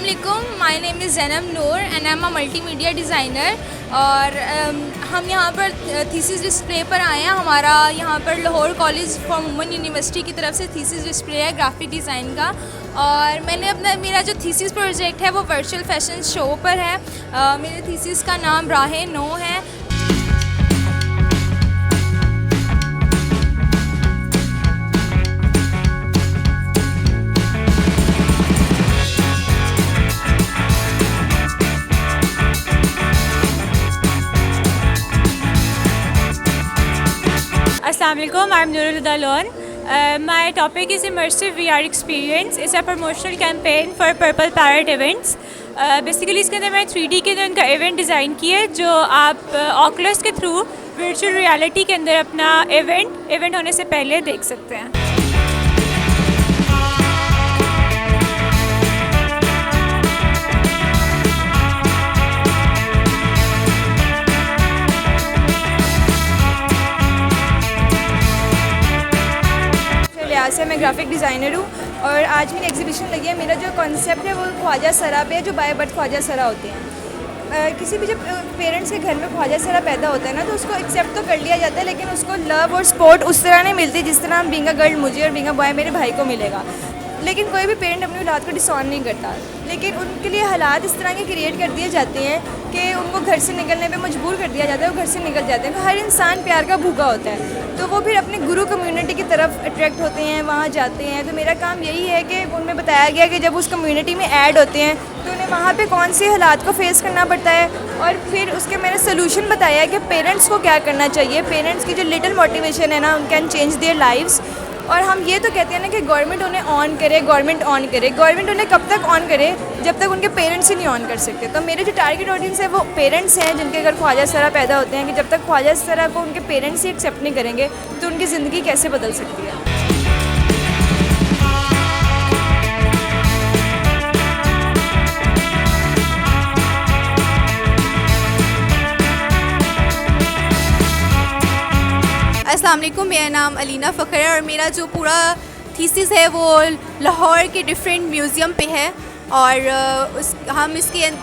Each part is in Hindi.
अस्सलाम वालेकुम, my name is Zainab Noor and I am a multimedia designer. और हम यहाँ पर थीसिस डिस्प्ले पर आए हैं। हमारा यहाँ पर Lahore college for women university की तरफ से थीसिस डिस्प्ले है ग्राफिक डिज़ाइन का। और मेरा जो थीसिस प्रोजेक्ट है वो वर्चुअल फैशन शो पर है। मेरे थीसिस का नाम राह नो है। Assalamualaikum, I'm Nurul Huda Lon. My topic is immersive VR experience. It's a promotional campaign for Purple Parrot events. Basically इसके अंदर मैं 3D के अंदर उनका इवेंट डिज़ाइन किया है जो आप ऑकुलस के थ्रू वर्चुअल रियलिटी के अंदर अपना इवेंट होने से पहले देख सकते हैं। लिहाज से मैं ग्राफिक डिज़ाइनर हूँ और आज मेरी एग्जीबिशन लगी है। मेरा जो कॉन्सेप्ट है वो ख्वाजा सरा पे है, जो बाय बर्थ ख्वाजा सरा होते हैं। किसी भी जब पेरेंट्स के घर में ख्वाजा सरा पैदा होता है ना, तो उसको एक्सेप्ट तो कर लिया जाता है, लेकिन उसको लव और सपोर्ट उस तरह नहीं मिलती जिस तरह बीइंग अ गर्ल मुझे और बीइंग अ बॉय मेरे भाई को मिलेगा। लेकिन कोई भी पेरेंट अपनी औलाद को डिसऑन नहीं करता, लेकिन उनके लिए हालात इस तरह के क्रिएट कर दिए जाते हैं कि उनको घर से निकलने पे मजबूर कर दिया जाता है। वो घर से निकल जाते हैं। हर इंसान प्यार का भूखा होता है, तो वो फिर अपने गुरु कम्युनिटी की तरफ अट्रैक्ट होते हैं, वहाँ जाते हैं। तो मेरा काम यही है कि उनमें बताया गया कि जब उस कम्युनिटी में ऐड होते हैं तो उन्हें वहाँ पे कौन से हालात को फेस करना पड़ता है, और फिर उसके मैंने सोल्यूशन बताया है कि पेरेंट्स को क्या करना चाहिए। पेरेंट्स की जो लिटिल मोटिवेशन है ना, उन कैन चेंज देयर लाइव्स। और हम ये तो कहते हैं ना कि गवर्नमेंट उन्हें ऑन करे, गवर्नमेंट उन्हें कब तक ऑन करे जब तक उनके पेरेंट्स ही नहीं ऑन कर सकते। तो मेरे जो टारगेट ऑडियंस है वो पेरेंट्स हैं जिनके घर ख्वाजा सरा पैदा होते हैं, कि जब तक ख्वाजा सरा को उनके पेरेंट्स ही एक्सेप्ट नहीं करेंगे तो उनकी ज़िंदगी कैसे बदल सकती है। अस्सलाम वालेकुम, मेरा नाम अलीना फ़खर है और मेरा जो पूरा थीसिस है वो लाहौर के डिफरेंट म्यूज़ियम पे है। और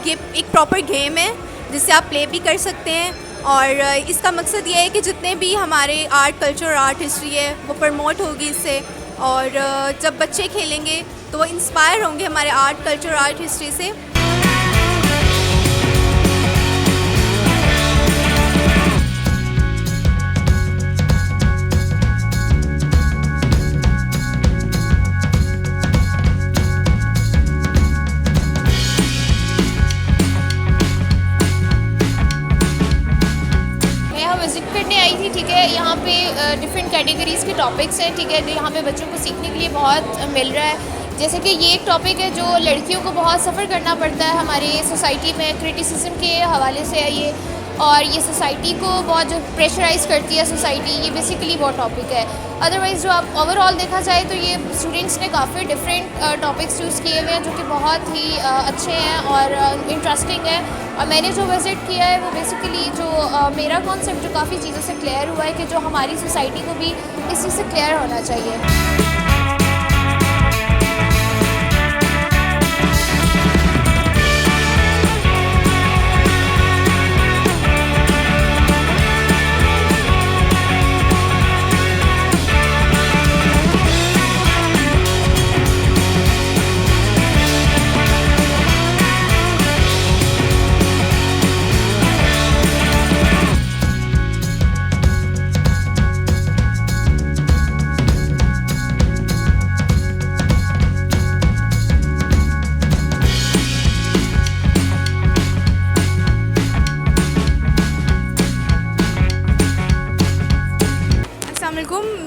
ये एक प्रॉपर गेम है जिससे आप प्ले भी कर सकते हैं। और इसका मकसद ये है कि जितने भी हमारे आर्ट कल्चर और आर्ट हिस्ट्री है वो प्रमोट होगी इससे। और जब बच्चे खेलेंगे तो वो इंस्पायर होंगे हमारे आर्ट कल्चर और आर्ट हिस्ट्री से। विज़िट करने आई थी, ठीक है। यहाँ पे डिफरेंट कैटेगरीज़ के टॉपिक्स हैं, ठीक है, जो यहाँ पे बच्चों को सीखने के लिए बहुत मिल रहा है। जैसे कि ये एक टॉपिक है जो लड़कियों को बहुत सफ़र करना पड़ता है हमारी सोसाइटी में, क्रिटिसिज्म के हवाले से है ये। और ये सोसाइटी को बहुत जो प्रेशराइज़ करती है सोसाइटी, ये बेसिकली वो टॉपिक है। अदरवाइज़ जो आप ओवरऑल देखा जाए तो ये स्टूडेंट्स ने काफ़ी डिफरेंट टॉपिक्स चूज़ किए हुए हैं जो कि बहुत ही अच्छे हैं और इंटरेस्टिंग है। और मैंने जो विज़िट किया है वो बेसिकली जो मेरा कॉन्सेप्ट जो काफ़ी चीज़ों से क्लियर हुआ है कि जो हमारी सोसाइटी को भी इस चीज़ से क्लियर होना चाहिए।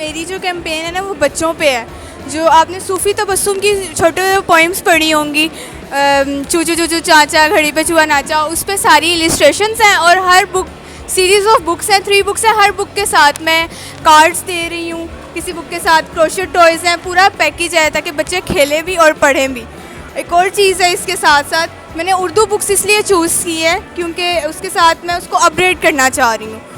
मेरी जो कैंपेन है ना वो बच्चों पे है। जो आपने सूफ़ी तबस्सुम की छोटे पोइम्स पढ़ी होंगी, चू चू चू चू चाचा घड़ी पे चूहा नाचा, उस पे सारी इलिस्ट्रेशंस हैं। और हर बुक सीरीज़ ऑफ बुक्स हैं, 3 बुक्स हैं। हर बुक के साथ मैं कार्ड्स दे रही हूँ, किसी बुक के साथ क्रोशेट टॉयज़ हैं। पूरा पैकेज है ताकि बच्चे खेलें भी और पढ़ें भी। एक और चीज़ है इसके साथ साथ, मैंने उर्दू बुक्स इसलिए चूज़ की है क्योंकि उसके साथ मैं उसको अपग्रेड करना चाह रही हूँ।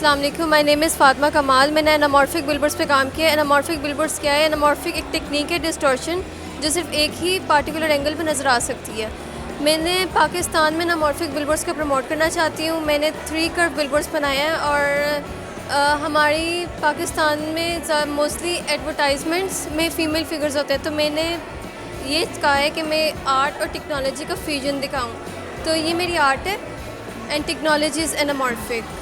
अस्सलाम वालेकुम, माय नेम इज़ फातिमा कमाल। मैंने एनामॉर्फिक बिलबोर्ड्स पे काम किया है। एनामॉर्फिक बिलबोर्ड्स क्या है? एनामॉर्फिक एक टेक्निक है डिस्टॉर्शन जो सिर्फ एक ही पार्टिकुलर एंगल पे नज़र आ सकती है। मैंने पाकिस्तान में एनामॉर्फिक बिलबोर्ड्स को प्रमोट करना चाहती हूँ। मैंने 3 कर्व बिलबोर्ड्स बनाए हैं और हमारी पाकिस्तान में मोस्टली एडवर्टाइजमेंट्स में फ़ीमेल फिगर्स होते हैं, तो मैंने ये कहा है कि मैं आर्ट और टेक्नोलॉजी का फ्यूजन दिखाऊँ। तो ये मेरी आर्ट है एंड टेक्नोलॉजी इज़ एनामॉर्फिक।